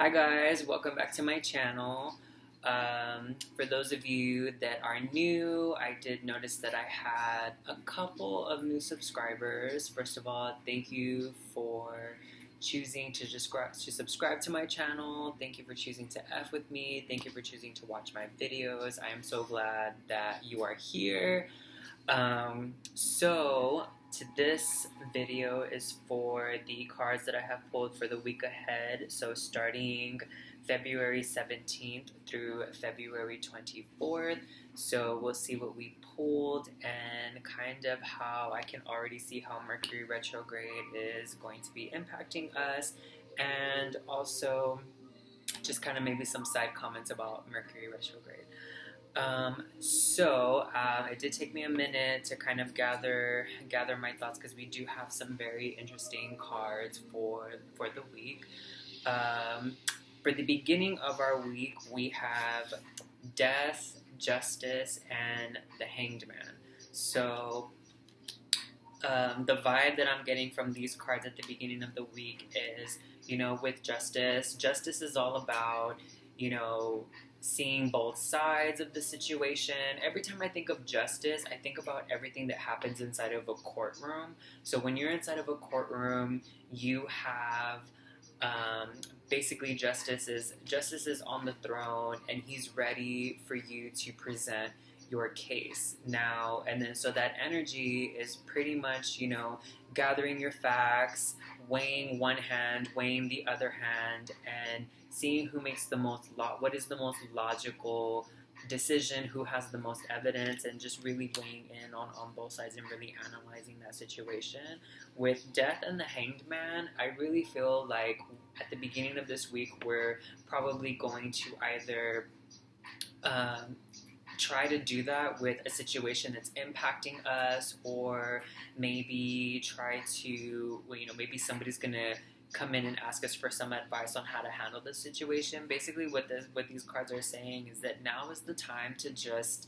Hi guys, welcome back to my channel. For those of you that are new, I did notice that I had a couple of new subscribers. First of all, thank you for choosing to subscribe to my channel. Thank you for choosing to F with me. Thank you for choosing to watch my videos. I am so glad that you are here. This video is for the cards that I have pulled for the week ahead. So starting February 17th through February 24th. So we'll see what we pulled and kind of how I can already see how Mercury retrograde is going to be impacting us, and also just kind of maybe some side comments about Mercury retrograde. It did take me a minute to kind of gather my thoughts, because we do have some very interesting cards for the week. For the beginning of our week, we have Death, Justice, and the Hanged Man. So the vibe that I'm getting from these cards at the beginning of the week is, with Justice is all about, seeing both sides of the situation. Every time I think of justice, I think about everything that happens inside of a courtroom. So when you're inside of a courtroom, you have basically justice is on the throne, and he's ready for you to present your case now. And then so that energy is pretty much, gathering your facts, weighing one hand, weighing the other hand, and seeing who makes what is the most logical decision, who has the most evidence, and just really weighing in on both sides and really analyzing that situation. With Death and the Hanged Man, I really feel like at the beginning of this week, we're probably going to either try to do that with a situation that's impacting us, or maybe try to, maybe somebody's going to come in and ask us for some advice on how to handle the situation. Basically, what these cards are saying is that now is the time to just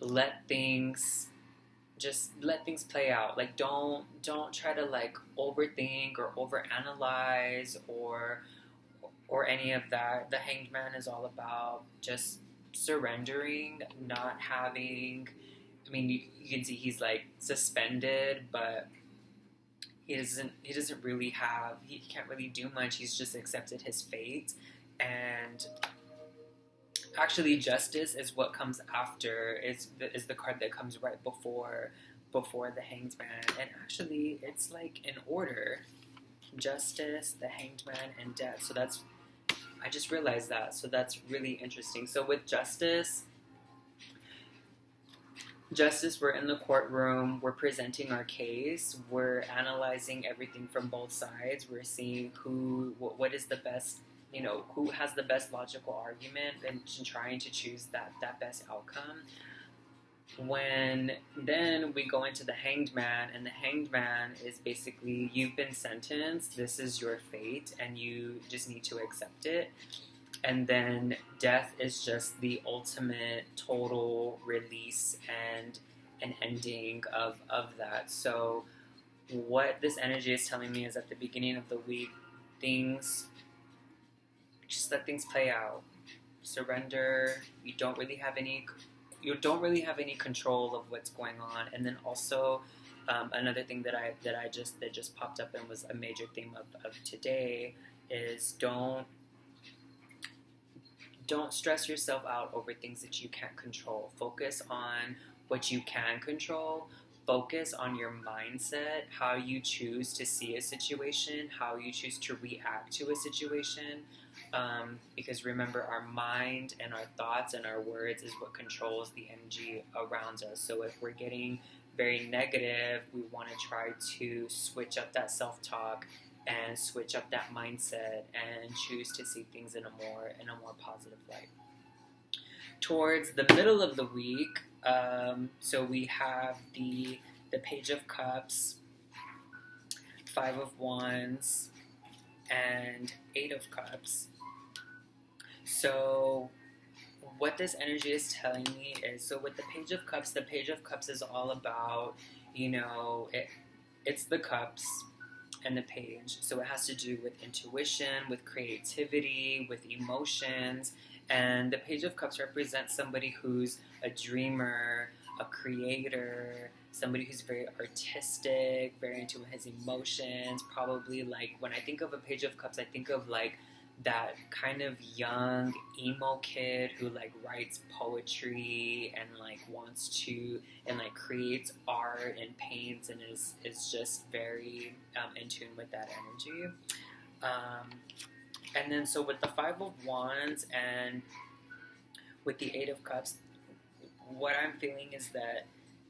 let things play out. Like, don't try to overthink or overanalyze or any of that. The Hanged Man is all about just surrendering, not having. I mean, you can see he's suspended, but he can't really do much. He's just accepted his fate. And actually, Justice is what comes after, is the card that comes right before the Hanged Man. And actually, it's in order: Justice, the Hanged Man, and Death. So I just realized that. So that's really interesting. So with Justice, we're in the courtroom, we're presenting our case, we're analyzing everything from both sides, we're seeing what is the best, who has the best logical argument, and trying to choose that best outcome. Then we go into the Hanged Man, and the Hanged Man is basically, you've been sentenced, this is your fate, and you just need to accept it. And then Death is just the ultimate total release and an ending of that. So what this energy is telling me is, at the beginning of the week, just let things play out. Surrender. You don't really have any control of what's going on. And then also another thing that just popped up and was a major theme of today is don't stress yourself out over things that you can't control. Focus on what you can control. Focus on your mindset, how you choose to see a situation, how you choose to react to a situation. Because remember, our mind and our thoughts and our words is what controls the energy around us. So if we're getting very negative, we want to try to switch up that self-talk and switch up that mindset and choose to see things in a more positive light. Towards the middle of the week, so we have the Page of Cups, Five of Wands, and Eight of Cups. So what this energy is telling me is, so with the Page of Cups is all about, it's the cups. and the Page. So it has to do with intuition, with creativity, with emotions. And the Page of Cups represents somebody who's a dreamer, a creator, somebody who's very artistic, very into his emotions. Probably like when I think of a Page of Cups, I think of like that kind of young emo kid who like writes poetry and like wants to and like creates art and paints and is just very in tune with that energy. And then so with the Five of Wands and with the Eight of Cups, what I'm feeling is that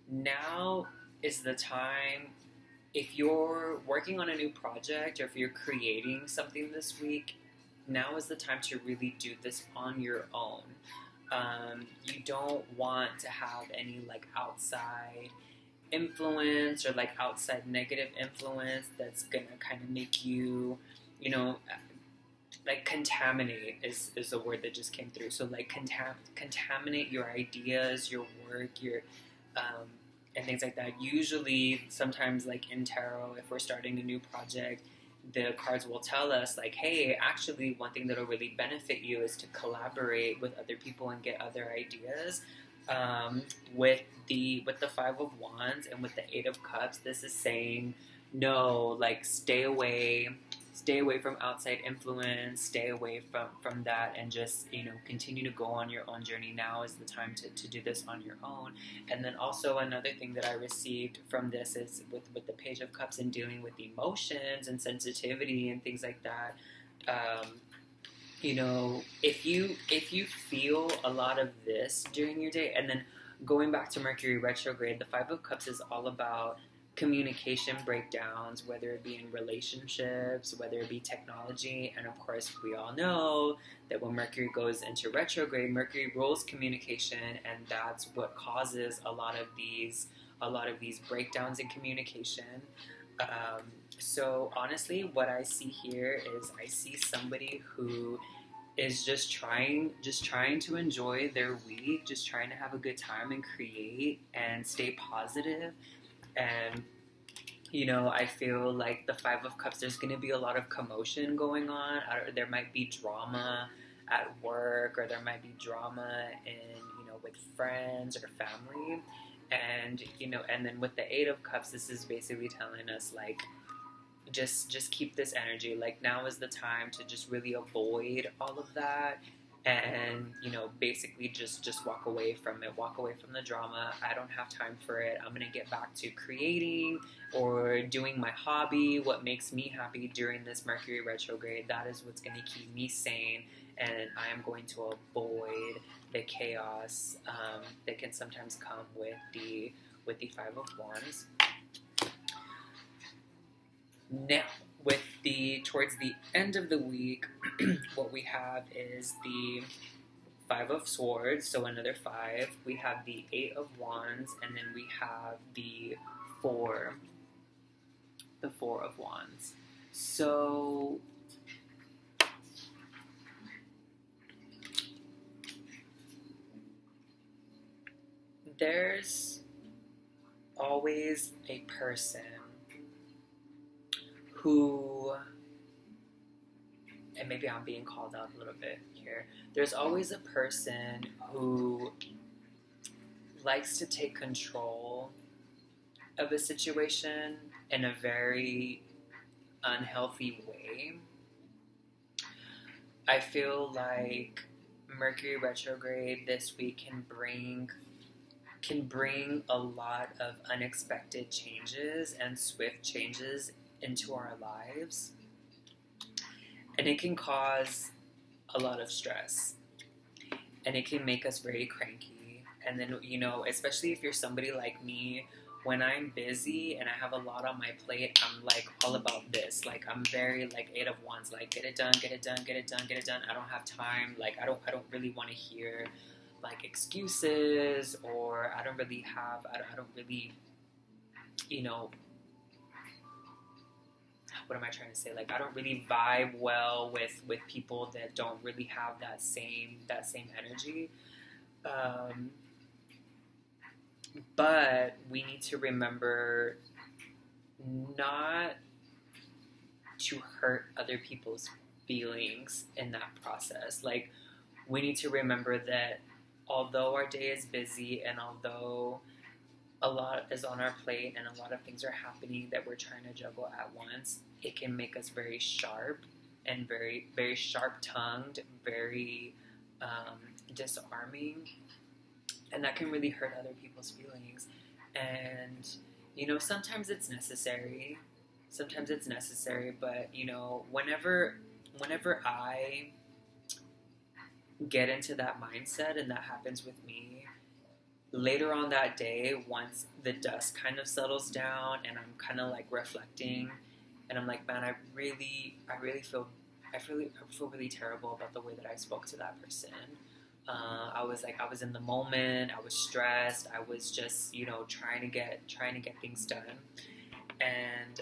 now is the time, if you're working on a new project or if you're creating something this week, now is the time to really do this on your own. You don't want to have any like outside influence or like outside negative influence that's gonna kind of make you, you know, like contaminate is the word that just came through. So like contaminate your ideas, your work, your and things like that. Usually, sometimes like in tarot, if we're starting a new project, the cards will tell us like, hey, actually one thing that'll really benefit you is to collaborate with other people and get other ideas. With the Five of Wands and with the Eight of Cups, this is saying no, like stay away from outside influence, stay away from that, and just, you know, continue to go on your own journey. Now is the time to do this on your own. And then also another thing that I received from this is with the Page of Cups and dealing with emotions and sensitivity and things like that. You know, if you feel a lot of this during your day, and then going back to Mercury retrograde, the Five of Cups is all about communication breakdowns, whether it be in relationships, whether it be technology, and of course we all know that when Mercury goes into retrograde, Mercury rules communication, and that's what causes a lot of these breakdowns in communication. So honestly, what I see here is I see somebody who is just trying to enjoy their week, just trying to have a good time and create and stay positive. And, you know, I feel like the Five of Cups, there's going to be a lot of commotion going on. There might be drama at work, or there might be drama in, you know, with friends or family. And, you know, and then with the Eight of Cups, this is basically telling us, like, just keep this energy. Like, now is the time to just really avoid all of that. And, you know, basically just walk away from it, walk away from the drama. I don't have time for it. I'm going to get back to creating or doing my hobby, what makes me happy during this Mercury retrograde. That is what's going to keep me sane, and I am going to avoid the chaos that can sometimes come with the Five of Wands. Now, towards the end of the week, what we have is the Five of Swords, so another five. We have the Eight of Wands, and then we have the Four of Wands. So there's always a person who, and maybe I'm being called out a little bit here, there's always a person who likes to take control of a situation in a very unhealthy way. I feel like Mercury retrograde this week can bring a lot of unexpected changes and swift changes into our lives, and it can cause a lot of stress, and it can make us very cranky. And then, you know, especially if you're somebody like me, when I'm busy and I have a lot on my plate, I'm like all about this. Like, I'm very like Eight of Wands, like get it done, get it done, get it done, get it done. I don't have time. Like, I don't really want to hear like excuses, or I don't really, you know, what am I trying to say? Like, I don't really vibe well with people that don't really have that same energy. But we need to remember not to hurt other people's feelings in that process. Like, we need to remember that although our day is busy and although a lot is on our plate and a lot of things are happening that we're trying to juggle at once, it can make us very sharp and very, very sharp-tongued, very disarming, and that can really hurt other people's feelings. And, you know, sometimes it's necessary, but, you know, whenever I get into that mindset, and that happens with me, later on that day, once the dust kind of settles down and I'm kind of like reflecting, and I'm like, man, I really feel really terrible about the way that I spoke to that person. I was in the moment, I was stressed, I was just, you know, trying to get things done, and,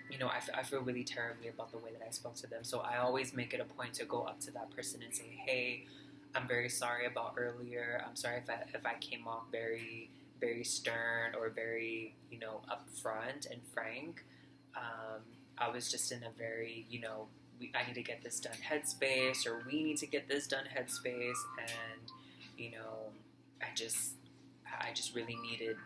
you know, I feel really terribly about the way that I spoke to them. So I always make it a point to go up to that person and say, hey, I'm very sorry about earlier. I'm sorry if I came off very, very stern or very, you know, upfront and frank. I was just in a very, you know, I need to get this done headspace, or we need to get this done headspace, and, you know, I just really needed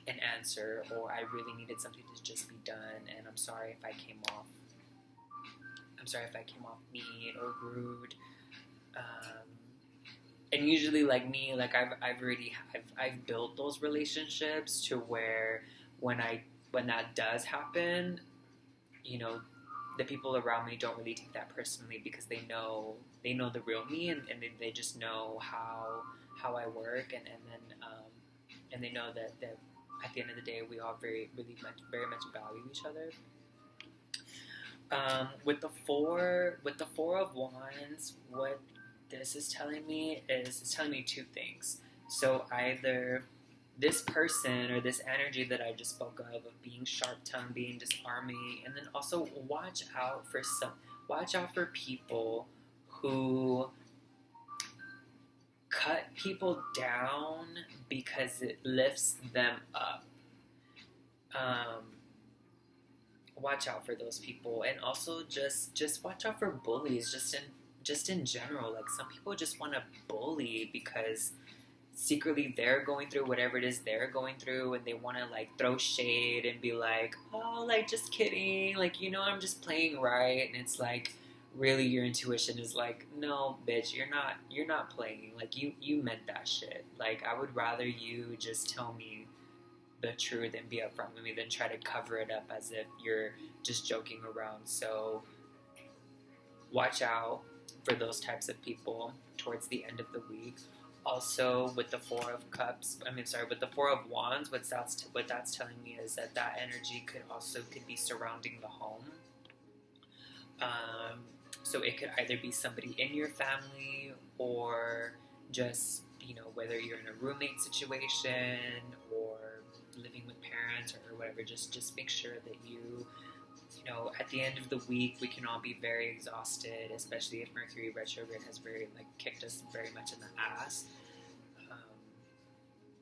an answer, or I really needed something to just be done, and I'm sorry if I came off mean or rude. And usually, like me, like I've built those relationships to where when that does happen, you know, the people around me don't really take that personally, because they know the real me, and they just know how I work, and they know that at the end of the day we all very much value each other. With the four of wands, what this is telling me is it's telling me two things. So either this person or this energy that I just spoke of being sharp-tongued, being disarming, and then also watch out for people who cut people down because it lifts them up. Watch out for those people, and also just watch out for bullies. Just in general, like, some people just want to bully because secretly they're going through whatever it is they're going through, and they want to, like, throw shade and be like, oh, like, just kidding, like, you know, I'm just playing right. And it's like, really, your intuition is like, no, bitch, you're not playing, like, you meant that shit. Like, I would rather you just tell me the truth and be upfront with me than try to cover it up as if you're just joking around. So watch out for those types of people towards the end of the week. Also, with the Four of Wands, what that's telling me is that energy could be surrounding the home. So it could either be somebody in your family, or just, you know, whether you're in a roommate situation or living with parents or whatever. Just make sure that you know, at the end of the week, we can all be very exhausted, especially if Mercury retrograde has kicked us very much in the ass.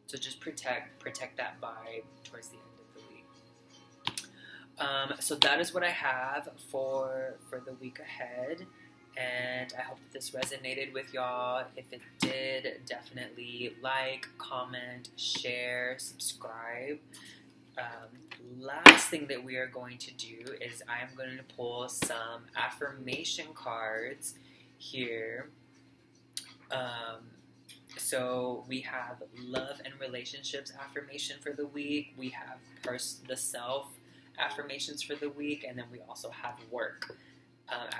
So just protect that vibe towards the end of the week. So that is what I have for the week ahead, and I hope that this resonated with y'all. If it did, definitely like, comment, share, subscribe. Last thing that we are going to do is I'm going to pull some affirmation cards here. So we have love and relationships affirmation for the week. We have the self affirmations for the week, and then we also have work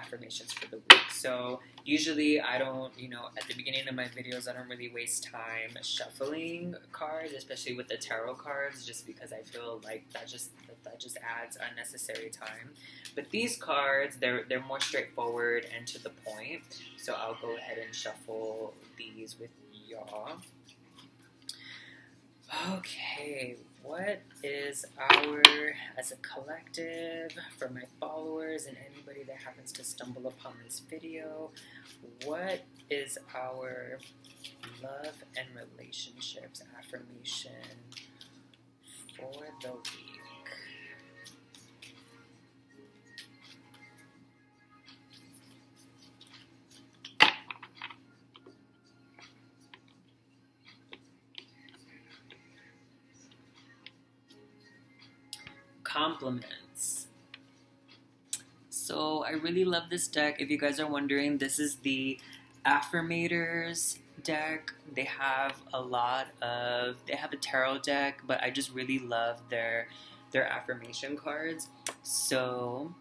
affirmations for the week. So usually I don't, you know, at the beginning of my videos, I don't really waste time shuffling cards, especially with the tarot cards, just because I feel like that just adds unnecessary time. But these cards, they're more straightforward and to the point. So I'll go ahead and shuffle these with y'all. Okay, what is as a collective, for my followers and anybody that happens to stumble upon this video, what is our love and relationships affirmation for the week? compliments. So I really love this deck. If you guys are wondering, this is the Affirmators deck. They have they have a tarot deck, but I just really love their affirmation cards. So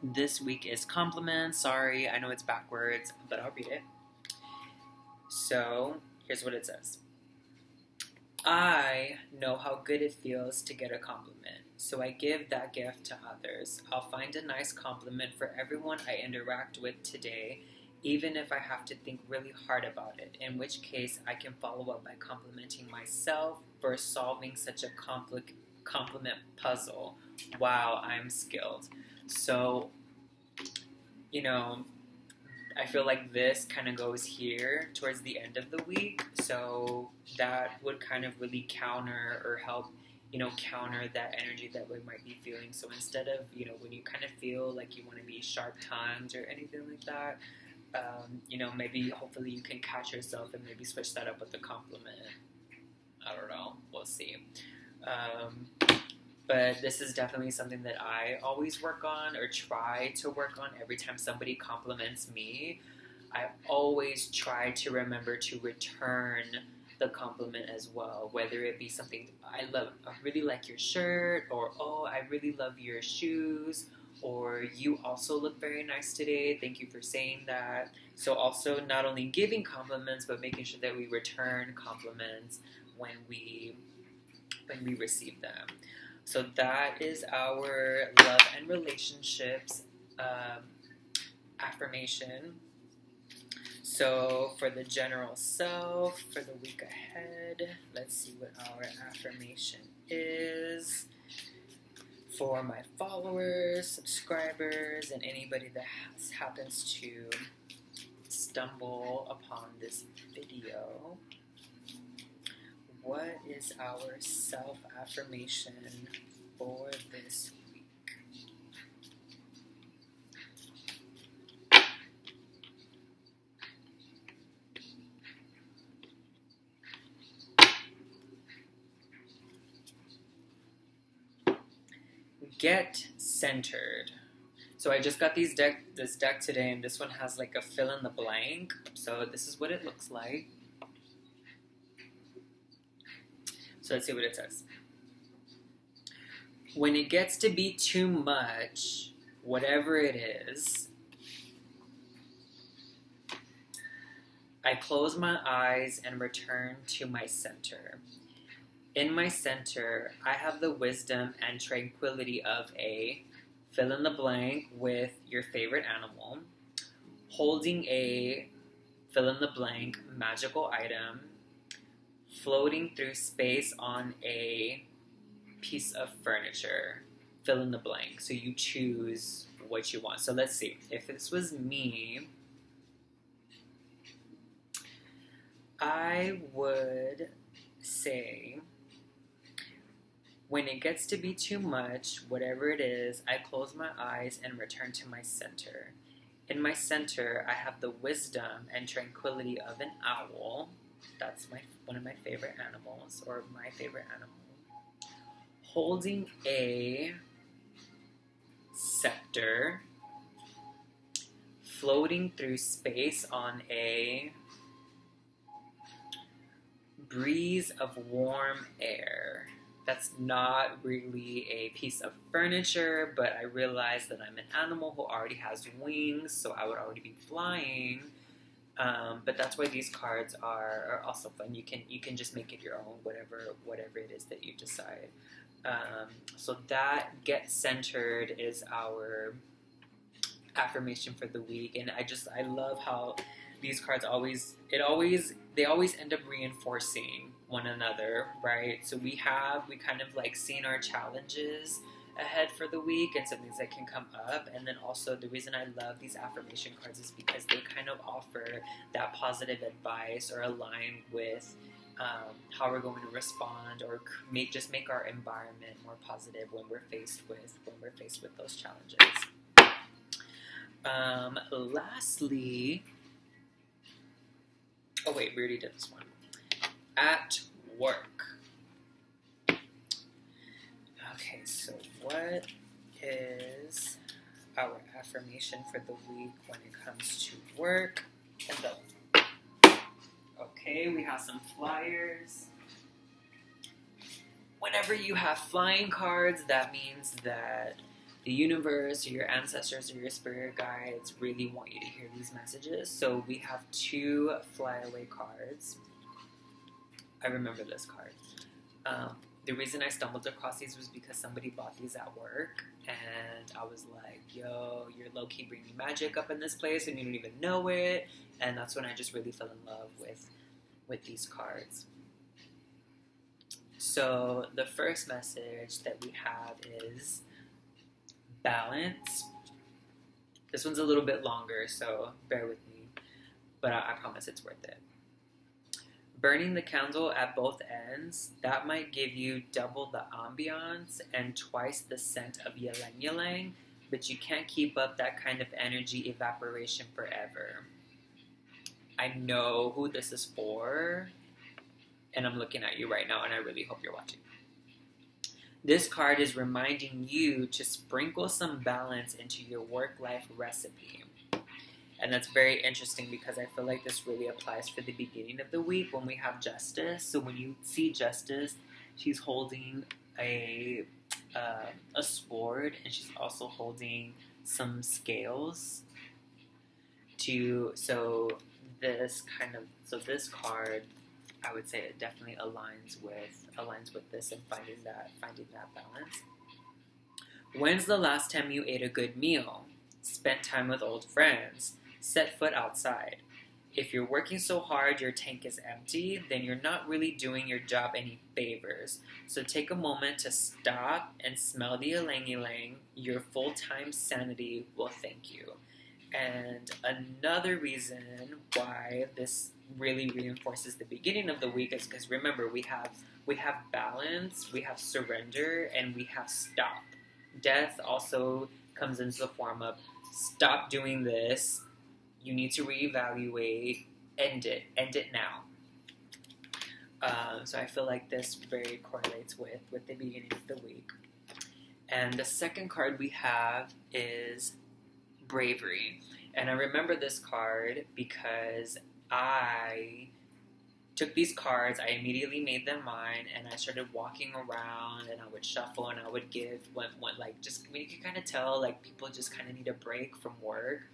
this week is compliments. Sorry, I know it's backwards, but I'll read it. So here's what it says. I know how good it feels to get a compliment, so I give that gift to others. I'll find a nice compliment for everyone I interact with today, even if I have to think really hard about it, in which case I can follow up by complimenting myself for solving such a compliment puzzle. Wow, I'm skilled. So, you know, I feel like this kind of goes here towards the end of the week, so that would kind of really counter or help, counter that energy that we might be feeling. So instead of, when you kind of feel like you want to be sharp-tongued or anything like that, maybe hopefully you can catch yourself and maybe switch that up with a compliment. I don't know. We'll see. But this is definitely something that I always work on or try to work on. Every time somebody compliments me, I always try to remember to return the compliment as well. Whether it be something, I really like your shirt, or oh, I really love your shoes, or you also look very nice today. Thank you for saying that. So also not only giving compliments, but making sure that we return compliments when we receive them. So that is our love and relationships affirmation. So for the general self, for the week ahead, let's see what our affirmation is. For my followers, subscribers, and anybody that happens to stumble upon this video, what is our self-affirmation for this week? Get centered. So I just got this deck today, and this one has like a fill in the blank. So this is what it looks like. So let's see what it says. When it gets to be too much, whatever it is, I close my eyes and return to my center. In my center, I have the wisdom and tranquility of a fill in the blank with your favorite animal, holding a fill in the blank magical item, floating through space on a piece of furniture, fill in the blank. So you choose what you want. So let's see. If this was me, I would say, when it gets to be too much, whatever it is, I close my eyes and return to my center. In my center, I have the wisdom and tranquility of an owl. That's one of my favorite animals, or my favorite animal. Holding a scepter, floating through space on a breeze of warm air. That's not really a piece of furniture, but I realize that I'm an animal who already has wings, so I would already be flying. But that's why these cards are also fun. You can just make it your own, whatever it is that you decide. So that get centered is our affirmation for the week, and I love how these cards always end up reinforcing one another, right? So we kind of like seen our challenges ahead for the week and some things that can come up, and then also the reason I love these affirmation cards is because they kind of offer that positive advice or align with how we're going to respond or make our environment more positive when we're faced with those challenges. Lastly, oh wait, we already did this one. At work. Okay, so what is our affirmation for the week when it comes to work and the... Okay, we have some flyers. Whenever you have flying cards, that means that the universe or your ancestors or your spirit guides really want you to hear these messages. So we have 2 flyaway cards. I remember this card. The reason I stumbled across these was because somebody bought these at work, and I was like, yo, you're low-key bringing magic up in this place and you don't even know it. And that's when I just really fell in love with these cards. So the first message that we have is balance. This one's a little bit longer, so bear with me, but I promise it's worth it. Burning the candle at both ends, that might give you double the ambiance and twice the scent of ylang ylang, but you can't keep up that kind of energy evaporation forever. I know who this is for, and I'm looking at you right now, and I really hope you're watching. This card is reminding you to sprinkle some balance into your work-life recipe. And that's very interesting because I feel like this really applies for the beginning of the week when we have Justice. So when you see Justice, she's holding a sword, and she's also holding some scales. So this card, I would say it definitely aligns with this and finding that balance. When's the last time you ate a good meal? Spent time with old friends? Set foot outside? If you're working so hard your tank is empty, then you're not really doing your job any favors. So take a moment to stop and smell the ylang ylang. Your full-time sanity will thank you. And another reason why this really reinforces the beginning of the week is because remember, we have balance, we have surrender, and we have stop. Death also comes into the form of stop doing this. You need to reevaluate. End it now. So I feel like this very correlates with the beginning of the week. And the second card we have is bravery. And I remember this card because I took these cards, I immediately made them mine, and I started walking around, and I would shuffle, and I would give when you can kind of tell, like, people just kind of need a break from work.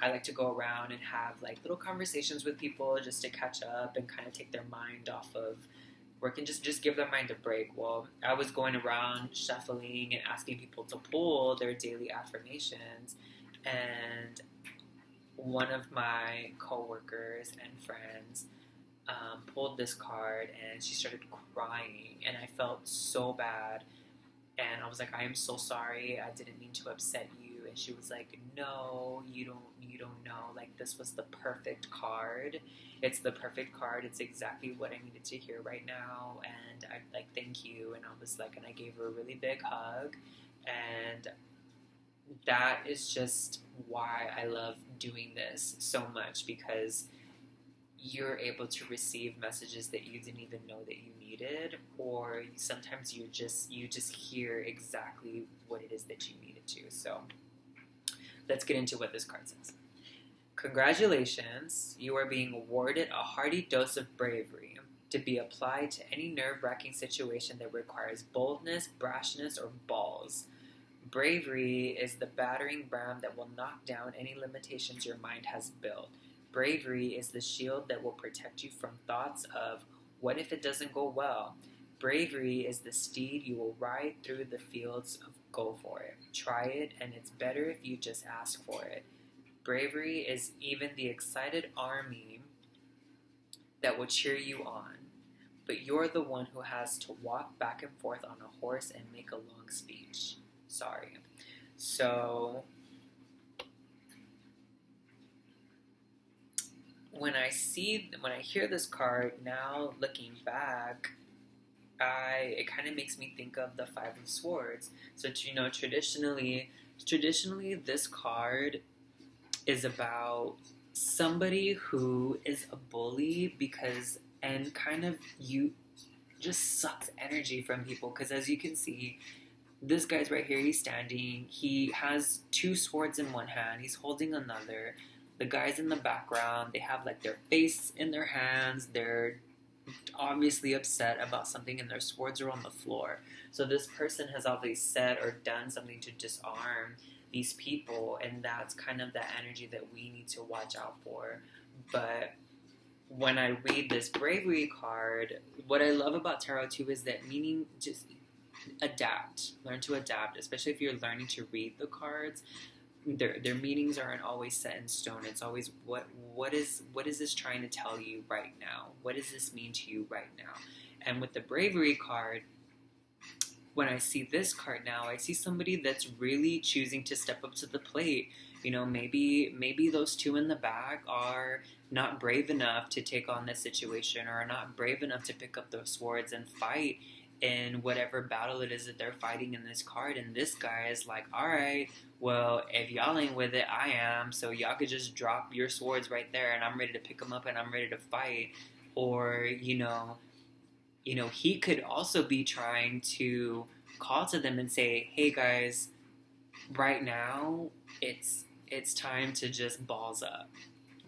I like to go around and have, like, little conversations with people just to catch up and kind of take their mind off of work and just give their mind a break. Well, I was going around shuffling and asking people to pull their daily affirmations, and one of my coworkers and friends pulled this card, and she started crying, and I felt so bad, and I was like, I am so sorry, I didn't mean to upset you. And she was like, no, you don't know, like, this was the perfect card. It's the perfect card. It's exactly what I needed to hear right now, and I, like, thank you. And I was like, and I gave her a really big hug, and that is just why I love doing this so much, because you're able to receive messages that you didn't even know that you needed, or sometimes you just hear exactly what it is that you needed to. So let's get into what this card says. Congratulations, you are being awarded a hearty dose of bravery to be applied to any nerve-wracking situation that requires boldness, brashness, or balls. Bravery is the battering ram that will knock down any limitations your mind has built. Bravery is the shield that will protect you from thoughts of, what if it doesn't go well? Bravery is the steed you will ride through the fields of go for it. Try it, and it's better if you just ask for it. Bravery is even the excited army that will cheer you on, but you're the one who has to walk back and forth on a horse and make a long speech. Sorry. So when I hear this card now, looking back, it kind of makes me think of the Five of Swords. So traditionally, this card is about somebody who is a bully and kind of you just sucks energy from people, because as you can see, this guy's right here, he's standing, he has two swords in one hand, he's holding another. The guys in the background, they have like their face in their hands, they're obviously upset about something, and their swords are on the floor. So this person has obviously said or done something to disarm these people, and that's kind of the energy that we need to watch out for. But when I read this bravery card, what I love about tarot too is that meaning just adapt, learn to adapt, especially if you're learning to read the cards. Their meanings aren't always set in stone. It's always what is this trying to tell you right now? What does this mean to you right now? And with the bravery card, when I see this card now, I see somebody that's really choosing to step up to the plate. You know, maybe those two in the back are not brave enough to take on this situation, or are not brave enough to pick up those swords and fight in whatever battle it is that they're fighting in this card. And this guy is like, all right, well, if y'all ain't with it, I am, so y'all could just drop your swords right there, and I'm ready to pick them up, and I'm ready to fight. Or, you know, he could also be trying to call to them and say, hey guys, right now, it's time to just balls up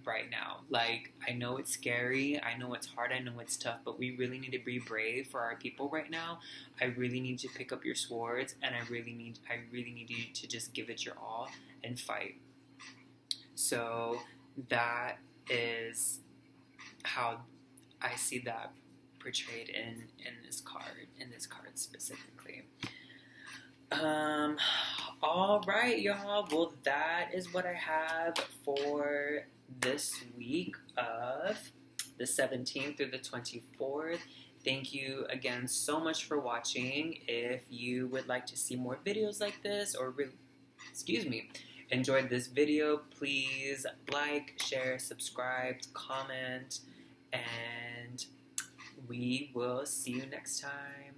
right now. Like, I know it's scary, I know it's hard, I know it's tough, but we really need to be brave for our people right now. I really need you to pick up your swords, and I really need you to just give it your all and fight. So that is how I see that portrayed in this card specifically. All right, y'all. Well, that is what I have for this week of the 17th through the 24th. Thank you again so much for watching. If you would like to see more videos like this, or enjoyed this video, please like, share, subscribe, comment, and we will see you next time.